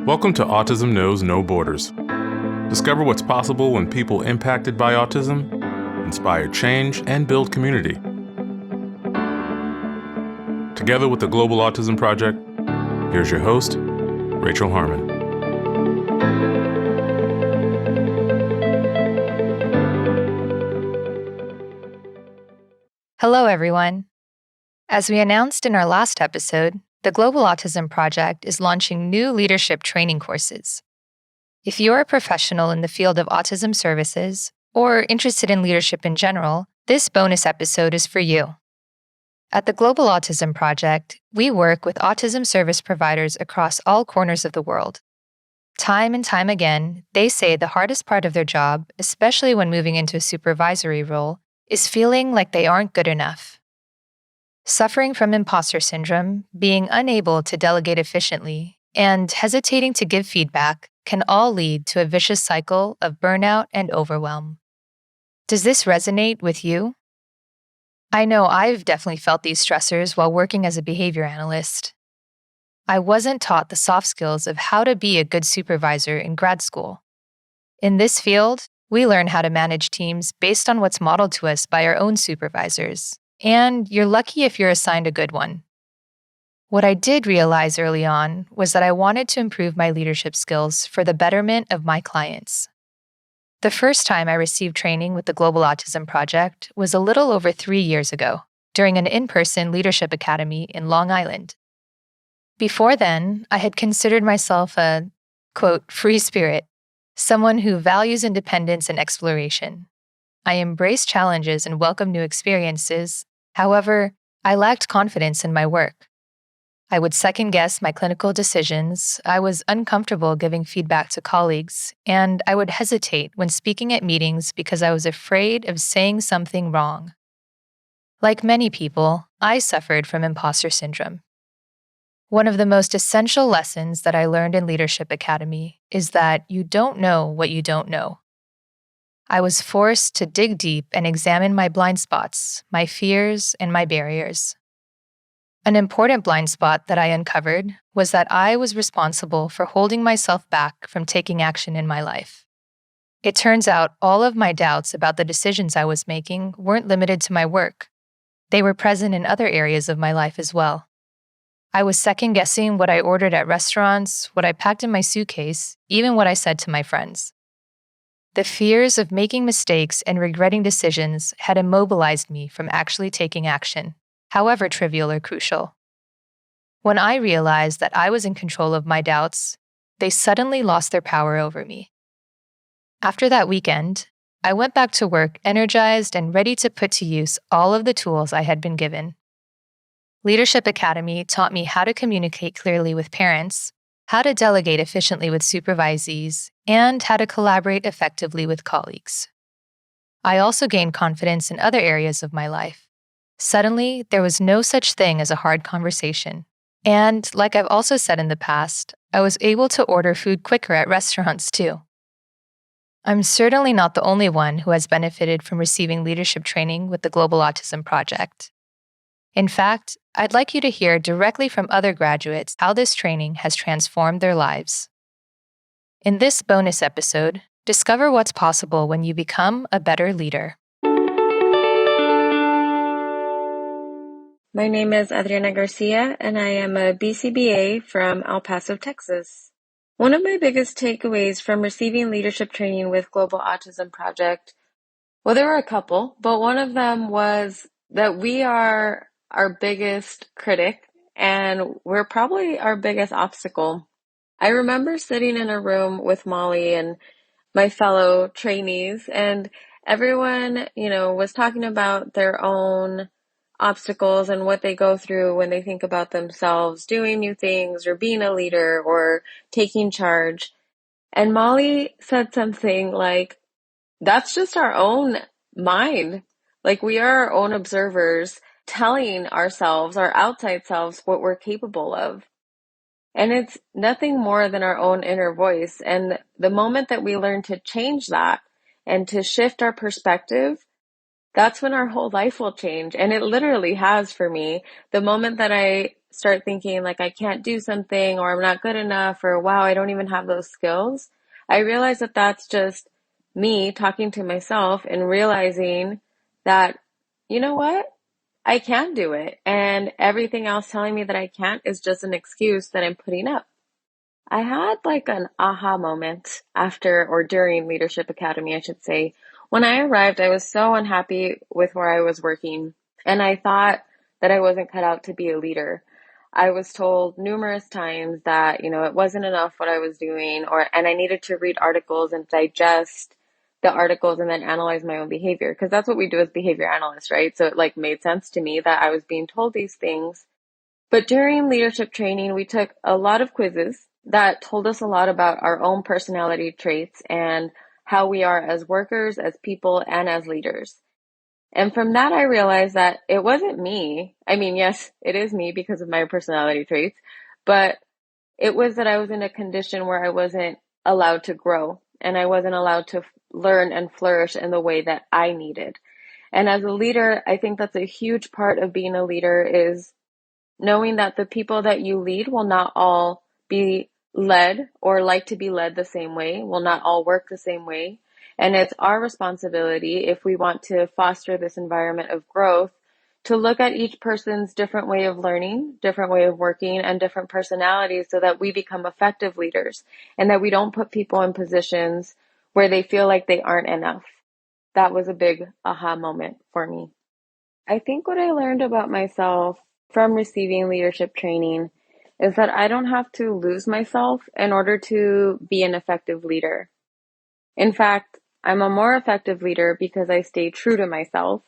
Welcome to Autism Knows No Borders. Discover what's possible when people impacted by autism inspire change and build community. Together with the Global Autism Project, here's your host, Rachel Harmon. Hello, everyone. As we announced in our last episode, the Global Autism Project is launching new leadership training courses. If you're a professional in the field of autism services or interested in leadership in general, this bonus episode is for you. At the Global Autism Project, we work with autism service providers across all corners of the world. Time and time again, they say the hardest part of their job, especially when moving into a supervisory role, is feeling like they aren't good enough. Suffering from imposter syndrome, being unable to delegate efficiently, and hesitating to give feedback can all lead to a vicious cycle of burnout and overwhelm. Does this resonate with you? I know I've definitely felt these stressors while working as a behavior analyst. I wasn't taught the soft skills of how to be a good supervisor in grad school. In this field, we learn how to manage teams based on what's modeled to us by our own supervisors, and you're lucky if you're assigned a good one. What I did realize early on was that I wanted to improve my leadership skills for the betterment of my clients. The first time I received training with the Global Autism Project was a little over 3 years ago, during an in-person leadership academy in Long Island. Before then, I had considered myself a, quote, free spirit, someone who values independence and exploration. I embrace challenges and welcome new experiences. However, I lacked confidence in my work. I would second-guess my clinical decisions, I was uncomfortable giving feedback to colleagues, and I would hesitate when speaking at meetings because I was afraid of saying something wrong. Like many people, I suffered from imposter syndrome. One of the most essential lessons that I learned in Leadership Academy is that you don't know what you don't know. I was forced to dig deep and examine my blind spots, my fears, and my barriers. An important blind spot that I uncovered was that I was responsible for holding myself back from taking action in my life. It turns out all of my doubts about the decisions I was making weren't limited to my work. They were present in other areas of my life as well. I was second-guessing what I ordered at restaurants, what I packed in my suitcase, even what I said to my friends. The fears of making mistakes and regretting decisions had immobilized me from actually taking action, however trivial or crucial. When I realized that I was in control of my doubts, they suddenly lost their power over me. After that weekend, I went back to work energized and ready to put to use all of the tools I had been given. Leadership Academy taught me how to communicate clearly with parents, how to delegate efficiently with supervisees, and how to collaborate effectively with colleagues. I also gained confidence in other areas of my life. Suddenly, there was no such thing as a hard conversation. And, like I've also said in the past, I was able to order food quicker at restaurants too. I'm certainly not the only one who has benefited from receiving leadership training with the Global Autism Project. In fact, I'd like you to hear directly from other graduates how this training has transformed their lives. In this bonus episode, discover what's possible when you become a better leader. My name is Adriana Garcia, and I am a BCBA from El Paso, Texas. One of my biggest takeaways from receiving leadership training with Global Autism Project, well, there were a couple, but one of them was that we are our biggest critic, and we're probably our biggest obstacle. I remember sitting in a room with Molly and my fellow trainees, and everyone, was talking about their own obstacles and what they go through when they think about themselves doing new things or being a leader or taking charge. And Molly said something like, that's just our own mind. Like, we are our own observers telling ourselves, our outside selves, what we're capable of. And it's nothing more than our own inner voice. And the moment that we learn to change that and to shift our perspective, that's when our whole life will change. And it literally has for me. The moment that I start thinking like I can't do something or I'm not good enough or wow, I don't even have those skills, I realize that that's just me talking to myself and realizing that, you know what? I can do it. And everything else telling me that I can't is just an excuse that I'm putting up. I had like an aha moment after or during Leadership Academy, I should say. When I arrived, I was so unhappy with where I was working, and I thought that I wasn't cut out to be a leader. I was told numerous times that, it wasn't enough what I was doing, and I needed to read articles and digest the articles and then analyze my own behavior, because that's what we do as behavior analysts, right? So it like made sense to me that I was being told these things. But during leadership training, we took a lot of quizzes that told us a lot about our own personality traits and how we are as workers, as people, and as leaders. And from that, I realized that it wasn't me. I mean, yes, it is me because of my personality traits, but it was that I was in a condition where I wasn't allowed to grow and I wasn't allowed to learn and flourish in the way that I needed. And as a leader, I think that's a huge part of being a leader is knowing that the people that you lead will not all be led or like to be led the same way, will not all work the same way. And it's our responsibility, if we want to foster this environment of growth, to look at each person's different way of learning, different way of working, and different personalities so that we become effective leaders and that we don't put people in positions where they feel like they aren't enough. That was a big aha moment for me. I think what I learned about myself from receiving leadership training is that I don't have to lose myself in order to be an effective leader. In fact, I'm a more effective leader because I stay true to myself.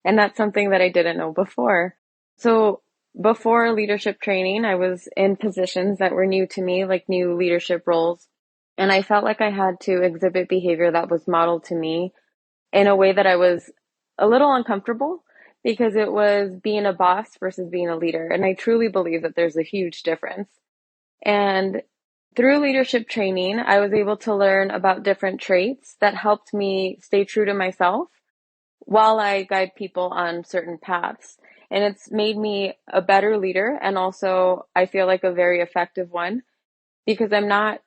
And that's something that I didn't know before. So before leadership training, I was in positions that were new to me, like new leadership roles. And I felt like I had to exhibit behavior that was modeled to me in a way that I was a little uncomfortable because it was being a boss versus being a leader. And I truly believe that there's a huge difference. And through leadership training, I was able to learn about different traits that helped me stay true to myself while I guide people on certain paths. And it's made me a better leader. And also, I feel like a very effective one because I'm not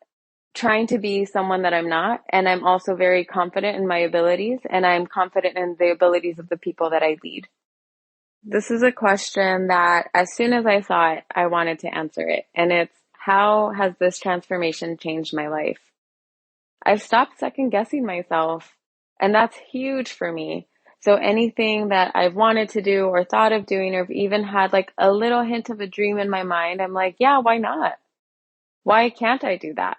trying to be someone that I'm not. And I'm also very confident in my abilities, and I'm confident in the abilities of the people that I lead. This is a question that as soon as I saw it, I wanted to answer it. And it's, how has this transformation changed my life? I've stopped second guessing myself, and that's huge for me. So anything that I've wanted to do or thought of doing, or even had like a little hint of a dream in my mind, I'm like, yeah, why not? Why can't I do that?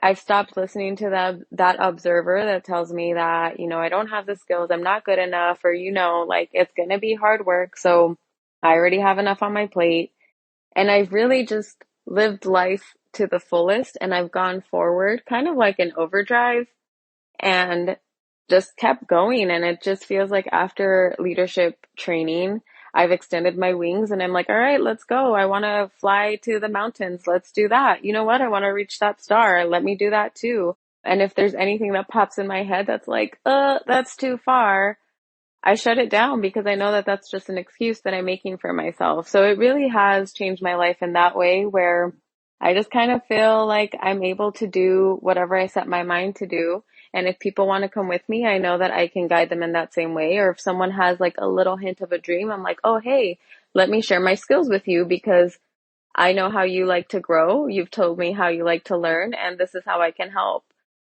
I've stopped listening to that observer that tells me that, I don't have the skills, I'm not good enough, or, like it's going to be hard work. So I already have enough on my plate. And I've really just lived life to the fullest, and I've gone forward kind of like an overdrive and just kept going. And it just feels like after leadership training, I've extended my wings and I'm like, all right, let's go. I want to fly to the mountains. Let's do that. You know what? I want to reach that star. Let me do that too. And if there's anything that pops in my head that's like, that's too far, I shut it down because I know that that's just an excuse that I'm making for myself. So it really has changed my life in that way, where I just kind of feel like I'm able to do whatever I set my mind to do. And if people want to come with me, I know that I can guide them in that same way. Or if someone has like a little hint of a dream, I'm like, oh, hey, let me share my skills with you because I know how you like to grow. You've told me how you like to learn, and this is how I can help.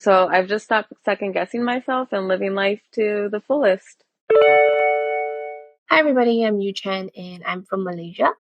So I've just stopped second guessing myself and living life to the fullest. Hi everybody, I'm Yu Chen and I'm from Malaysia.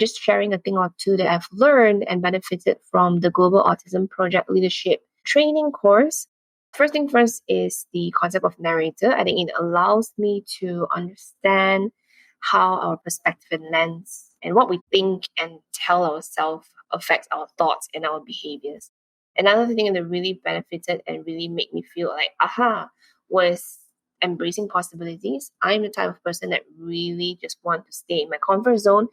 Just sharing a thing or two that I've learned and benefited from the Global Autism Project leadership training course. First thing first is the concept of narrator. I think it allows me to understand how our perspective and lens and what we think and tell ourselves affects our thoughts and our behaviors. Another thing that really benefited and really made me feel like, aha, was embracing possibilities. I'm the type of person that really just want to stay in my comfort zone.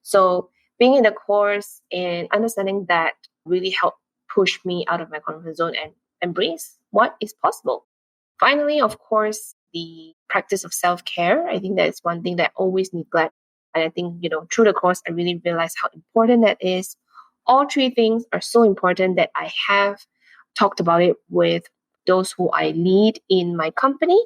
So being in the course and understanding that really helped push me out of my comfort zone and embrace what is possible. Finally, of course, the practice of self-care. I think that is one thing that I always neglect. And I think, through the course, I really realized how important that is. All three things are so important that I have talked about it with those who I lead in my company.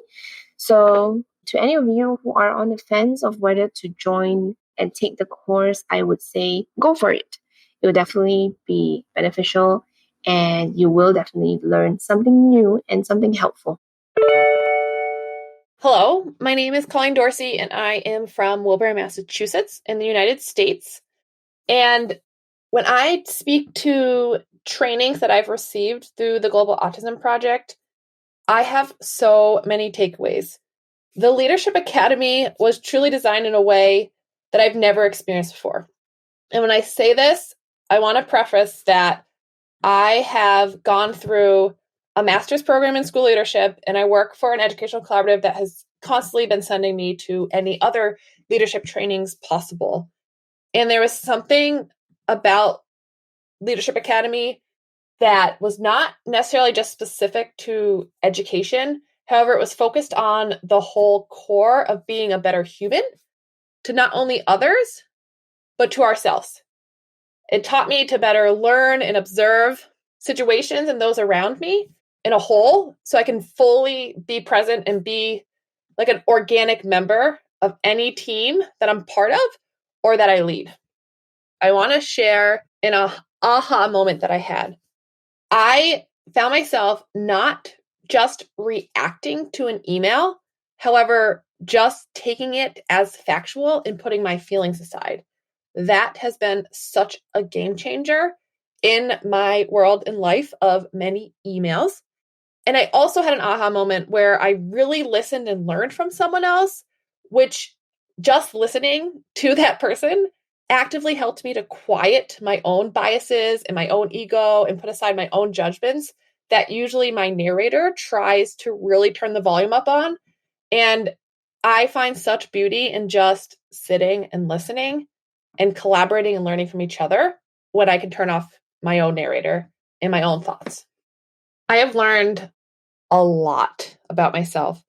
So to any of you who are on the fence of whether to join and take the course, I would say go for it. It will definitely be beneficial and you will definitely learn something new and something helpful. Hello, my name is Colleen Dorsey, and I am from Wilbur, Massachusetts in the United States. And when I speak to trainings that I've received through the Global Autism Project, I have so many takeaways. The Leadership Academy was truly designed in a way that I've never experienced before. And when I say this, I want to preface that I have gone through a master's program in school leadership, and I work for an educational collaborative that has constantly been sending me to any other leadership trainings possible. And there was something about Leadership Academy that was not necessarily just specific to education. However, it was focused on the whole core of being a better human to not only others, but to ourselves. It taught me to better learn and observe situations and those around me in a whole, so I can fully be present and be like an organic member of any team that I'm part of or that I lead. I want to share an aha moment that I had. I found myself not just reacting to an email, however, just taking it as factual and putting my feelings aside. That has been such a game changer in my world and life of many emails. And I also had an aha moment where I really listened and learned from someone else, which just listening to that person actively helped me to quiet my own biases and my own ego and put aside my own judgments that usually my narrator tries to really turn the volume up on. And I find such beauty in just sitting and listening and collaborating and learning from each other when I can turn off my own narrator and my own thoughts. I have learned a lot about myself.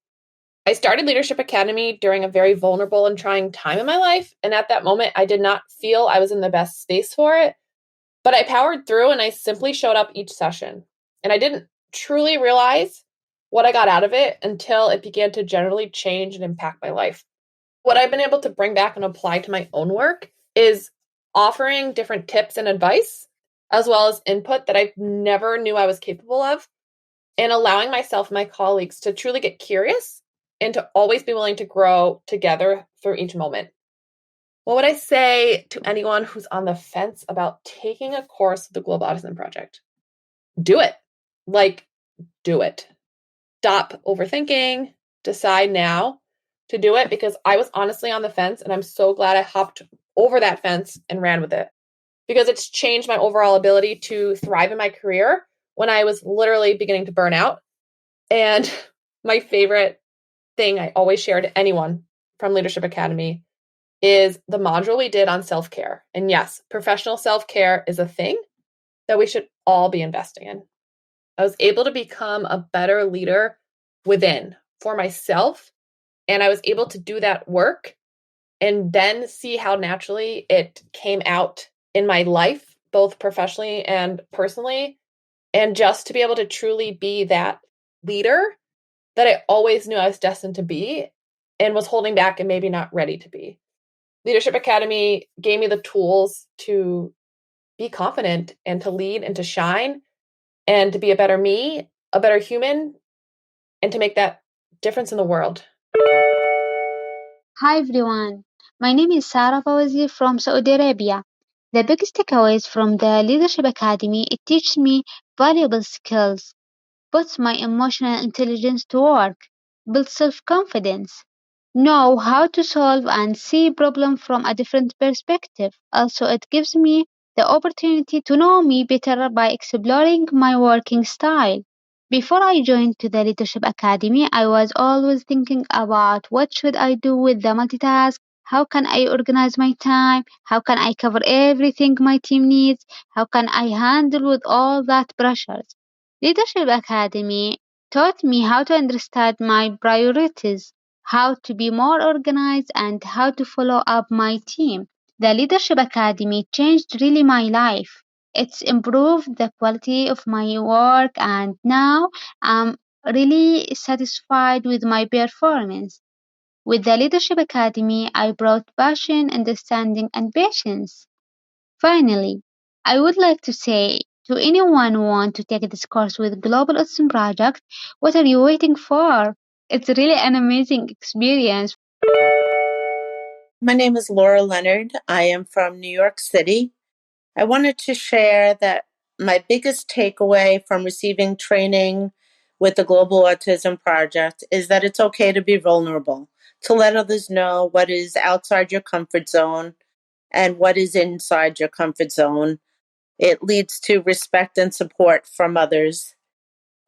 I started Leadership Academy during a very vulnerable and trying time in my life. And at that moment, I did not feel I was in the best space for it. But I powered through and I simply showed up each session. And I didn't truly realize what I got out of it until it began to generally change and impact my life. What I've been able to bring back and apply to my own work is offering different tips and advice, as well as input that I never knew I was capable of, and allowing myself and my colleagues to truly get curious and to always be willing to grow together through each moment. What would I say to anyone who's on the fence about taking a course with the Global Autism Project? Do it. Do it. Stop overthinking. Decide now to do it, because I was honestly on the fence, and I'm so glad I hopped over that fence and ran with it, because it's changed my overall ability to thrive in my career when I was literally beginning to burn out. And my favorite thing I always share to anyone from Leadership Academy is the module we did on self-care. And yes, professional self-care is a thing that we should all be investing in. I was able to become a better leader within for myself, and I was able to do that work and then see how naturally it came out in my life, both professionally and personally, and just to be able to truly be that leader that I always knew I was destined to be and was holding back and maybe not ready to be. Leadership Academy gave me the tools to be confident and to lead and to shine and to be a better me, a better human, and to make that difference in the world. Hi everyone, my name is Sarah Fawzi from Saudi Arabia. The biggest takeaways from the Leadership Academy, it teaches me valuable skills, puts my emotional intelligence to work, builds self-confidence, know how to solve and see problem from a different perspective. Also, it gives me the opportunity to know me better by exploring my working style. Before I joined to the Leadership Academy, I was always thinking about what should I do with the multitask, how can I organize my time, how can I cover everything my team needs, how can I handle with all that pressures. Leadership Academy taught me how to understand my priorities, how to be more organized, and how to follow up my team. The Leadership Academy changed really my life. It's improved the quality of my work, and now I'm really satisfied with my performance. With the Leadership Academy, I brought passion, understanding, and patience. Finally, I would like to say to anyone who want to take this course with Global Autism Project, what are you waiting for? It's really an amazing experience. My name is Laura Leonard. I am from New York City. I wanted to share that my biggest takeaway from receiving training with the Global Autism Project is that it's okay to be vulnerable, to let others know what is outside your comfort zone and what is inside your comfort zone. It leads to respect and support from others.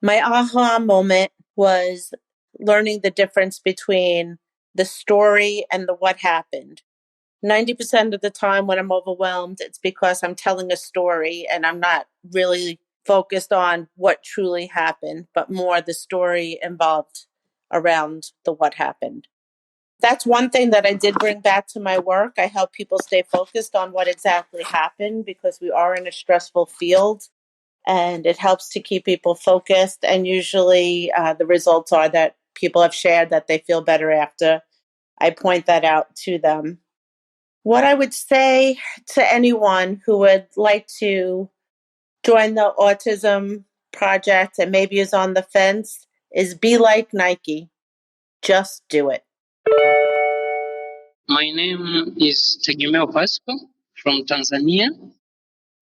My aha moment was learning the difference between the story and the what happened. 90% of the time when I'm overwhelmed, it's because I'm telling a story and I'm not really focused on what truly happened, but more the story involved around the what happened. That's one thing that I did bring back to my work. I help people stay focused on what exactly happened because we are in a stressful field and it helps to keep people focused. And usually the results are that people have shared that they feel better after I point that out to them. What I would say to anyone who would like to join the Autism Project and maybe is on the fence is be like Nike. Just do it. My name is Tegemeo Pasco from Tanzania.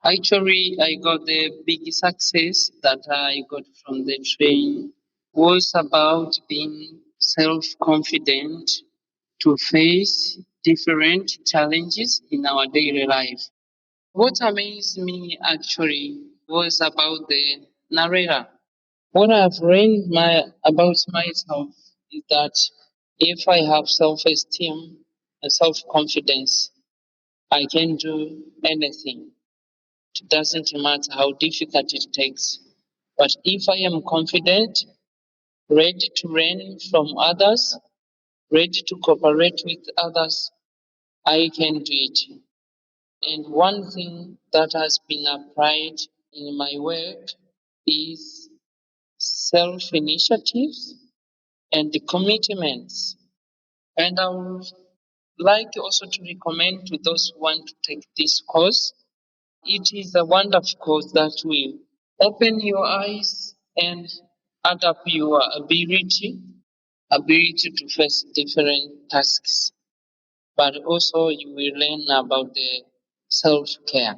Actually, I got the big success that I got from the train was about being self-confident to face different challenges in our daily life. What amazed me actually was about the narrator. What I've learned about myself is that if I have self-esteem and self-confidence, I can do anything. It doesn't matter how difficult it takes. But if I am confident, ready to learn from others, ready to cooperate with others, I can do it. And one thing that has been applied in my work is self initiatives and the commitments. And I would like also to recommend to those who want to take this course. It is a wonderful course that will open your eyes and adapt your ability to face different tasks. But also you will learn about the self-care,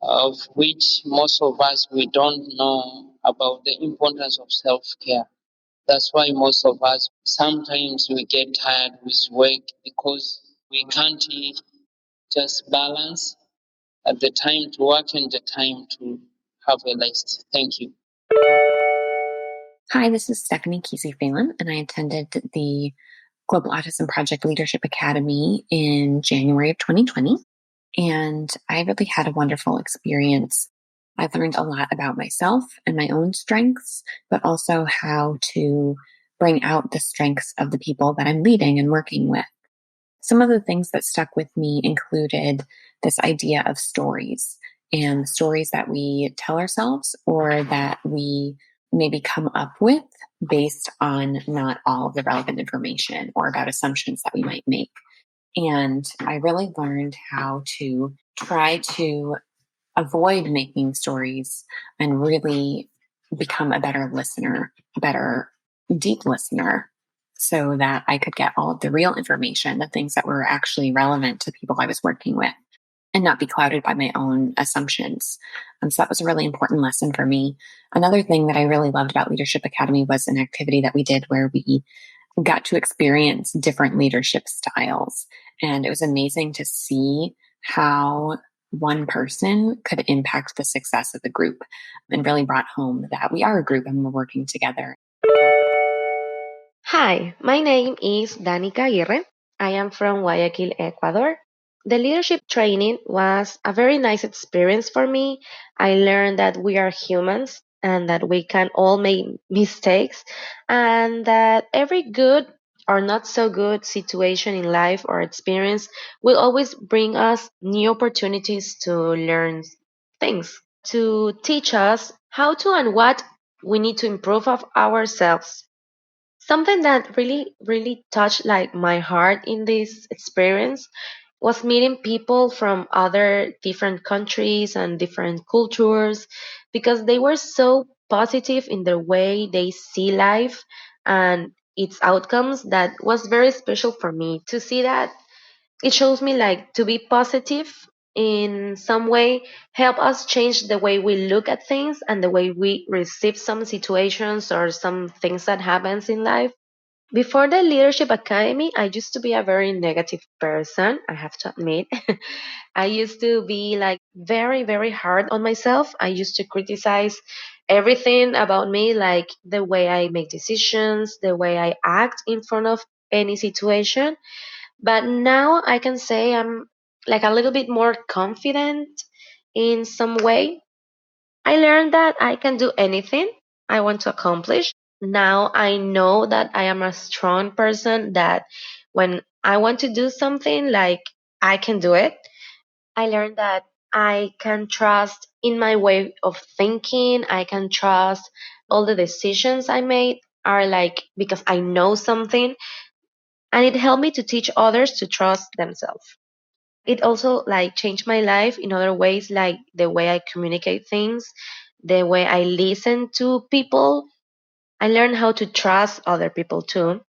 of which most of us we don't know about the importance of self-care. That's why most of us sometimes we get tired with work because we can't just balance at the time to work and the time to have a rest. Thank you. Hi, this is Stephanie Kesey Phelan, and I attended the Global Autism Project Leadership Academy in January of 2020. And I really had a wonderful experience. I learned a lot about myself and my own strengths, but also how to bring out the strengths of the people that I'm leading and working with. Some of the things that stuck with me included this idea of stories and stories that we tell ourselves or that we maybe come up with based on not all of the relevant information or about assumptions that we might make. And I really learned how to try to avoid making stories and really become a better listener, a better deep listener, so that I could get all of the real information, the things that were actually relevant to people I was working with, and not be clouded by my own assumptions. So that was a really important lesson for me. Another thing that I really loved about Leadership Academy was an activity that we did where we got to experience different leadership styles. And it was amazing to see how one person could impact the success of the group and really brought home that we are a group and we're working together. Hi, my name is Danica Aguirre. I am from Guayaquil, Ecuador. The leadership training was a very nice experience for me. I learned that we are humans and that we can all make mistakes and that every good our not so good situation in life or experience will always bring us new opportunities to learn things, to teach us how to and what we need to improve of ourselves. Something that really touched like my heart in this experience was meeting people from other different countries and different cultures, because they were so positive in the way they see life and its outcomes. That was very special for me to see that. It shows me like to be positive in some way help us change the way we look at things and the way we receive some situations or some things that happens in life. Before the Leadership Academy, I used to be a very negative person, I have to admit. I used to be like very hard on myself. I used to criticize everything about me, like the way I make decisions, the way I act in front of any situation. But now I can say I'm like a little bit more confident in some way. I learned that I can do anything I want to accomplish. Now I know that I am a strong person, that when I want to do something, like I can do it. I learned that I can trust in my way of thinking. I can trust all the decisions I made are like because I know something, and it helped me to teach others to trust themselves. It also like changed my life in other ways, like the way I communicate things, the way I listen to people. I learned how to trust other people too.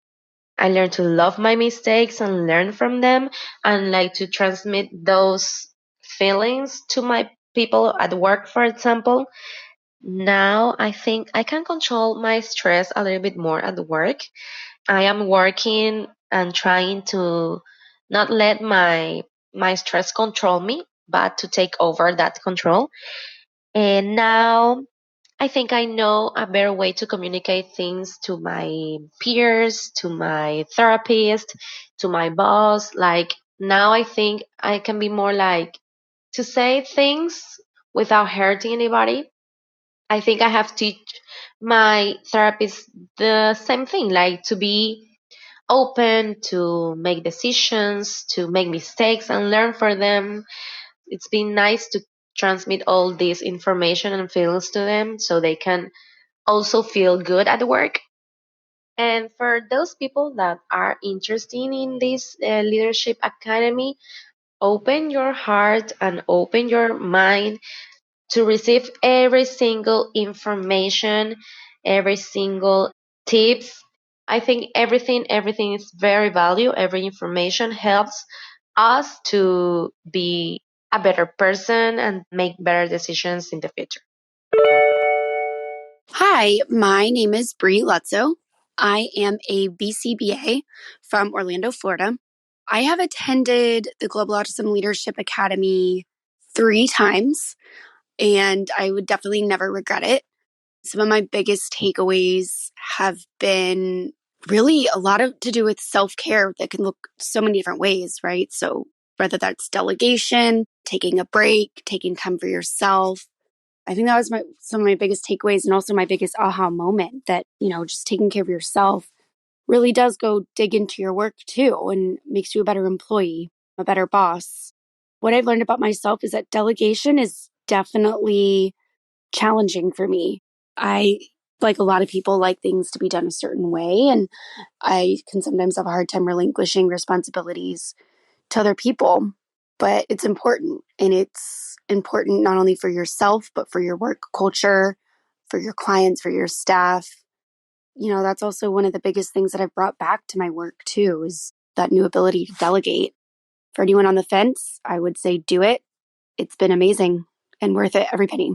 I learned to love my mistakes and learn from them, and like to transmit those feelings to my people at work, for example. Now I think I can control my stress a little bit more at work. I am working and trying to not let my stress control me, but to take over that control. And now I think I know a better way to communicate things to my peers, to my therapist, to my boss. Like now I think I can be more like to say things without hurting anybody. I think I have to teach my therapist the same thing, like to be open to make decisions, to make mistakes and learn from them. It's been nice to transmit all this information and feelings to them so they can also feel good at work. And for those people that are interested in this leadership academy, open your heart and open your mind to receive every single information, every single tips. I think everything is very valuable. Every information helps us to be a better person and make better decisions in the future. Hi, my name is Bree Lutzo. I am a BCBA from Orlando, Florida. I have attended the Global Autism Leadership Academy 3 times, and I would definitely never regret it. Some of my biggest takeaways have been really a lot of to do with self-care that can look so many different ways, right? So whether that's delegation, taking a break, taking time for yourself, I think that was some of my biggest takeaways, and also my biggest aha moment that, just taking care of yourself really does go dig into your work too and makes you a better employee, a better boss. What I've learned about myself is that delegation is definitely challenging for me. I, like a lot of people, like things to be done a certain way, and I can sometimes have a hard time relinquishing responsibilities to other people. But it's important, and it's important not only for yourself, but for your work culture, for your clients, for your staff. That's also one of the biggest things that I've brought back to my work too, is that new ability to delegate. For anyone on the fence, I would say do it. It's been amazing and worth it every penny.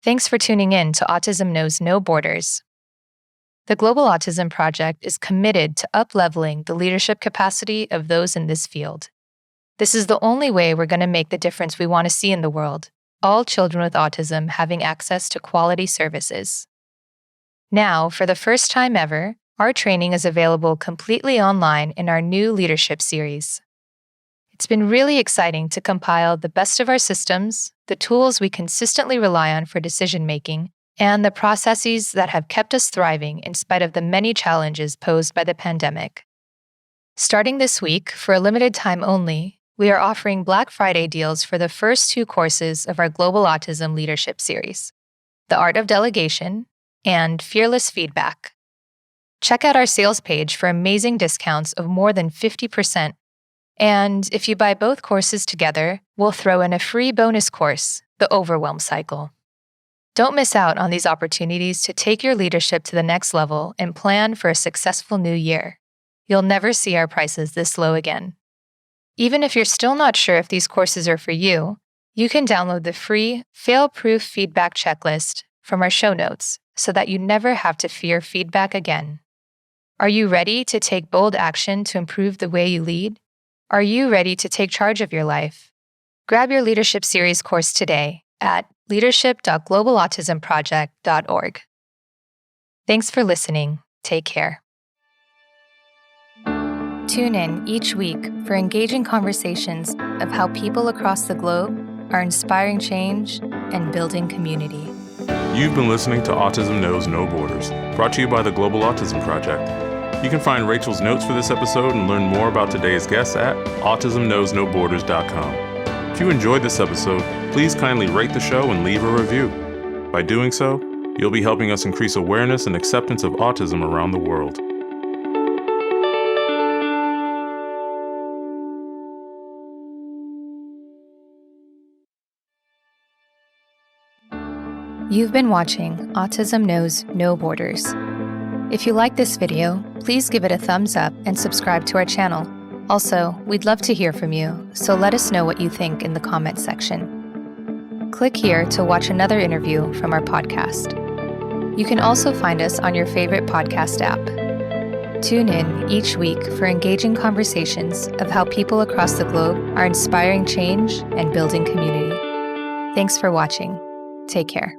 Thanks for tuning in to Autism Knows No Borders. The Global Autism Project is committed to up-leveling the leadership capacity of those in this field. This is the only way we're going to make the difference we want to see in the world, all children with autism having access to quality services. Now, for the first time ever, our training is available completely online in our new leadership series. It's been really exciting to compile the best of our systems, the tools we consistently rely on for decision-making, and the processes that have kept us thriving in spite of the many challenges posed by the pandemic. Starting this week, for a limited time only, we are offering Black Friday deals for the first 2 courses of our Global Autism Leadership Series, The Art of Delegation and Fearless Feedback. Check out our sales page for amazing discounts of more than 50%. And if you buy both courses together, we'll throw in a free bonus course, The Overwhelm Cycle. Don't miss out on these opportunities to take your leadership to the next level and plan for a successful new year. You'll never see our prices this low again. Even if you're still not sure if these courses are for you, you can download the free fail-proof feedback checklist from our show notes so that you never have to fear feedback again. Are you ready to take bold action to improve the way you lead? Are you ready to take charge of your life? Grab your Leadership Series course today at leadership.globalautismproject.org. Thanks for listening. Take care. Tune in each week for engaging conversations of how people across the globe are inspiring change and building community. You've been listening to Autism Knows No Borders, brought to you by the Global Autism Project. You can find Rachel's notes for this episode and learn more about today's guests at autismknowsnoborders.com. If you enjoyed this episode, please kindly rate the show and leave a review. By doing so, you'll be helping us increase awareness and acceptance of autism around the world. You've been watching Autism Knows No Borders. If you like this video, please give it a thumbs up and subscribe to our channel. Also, we'd love to hear from you, so let us know what you think in the comment section. Click here to watch another interview from our podcast. You can also find us on your favorite podcast app. Tune in each week for engaging conversations of how people across the globe are inspiring change and building community. Thanks for watching. Take care.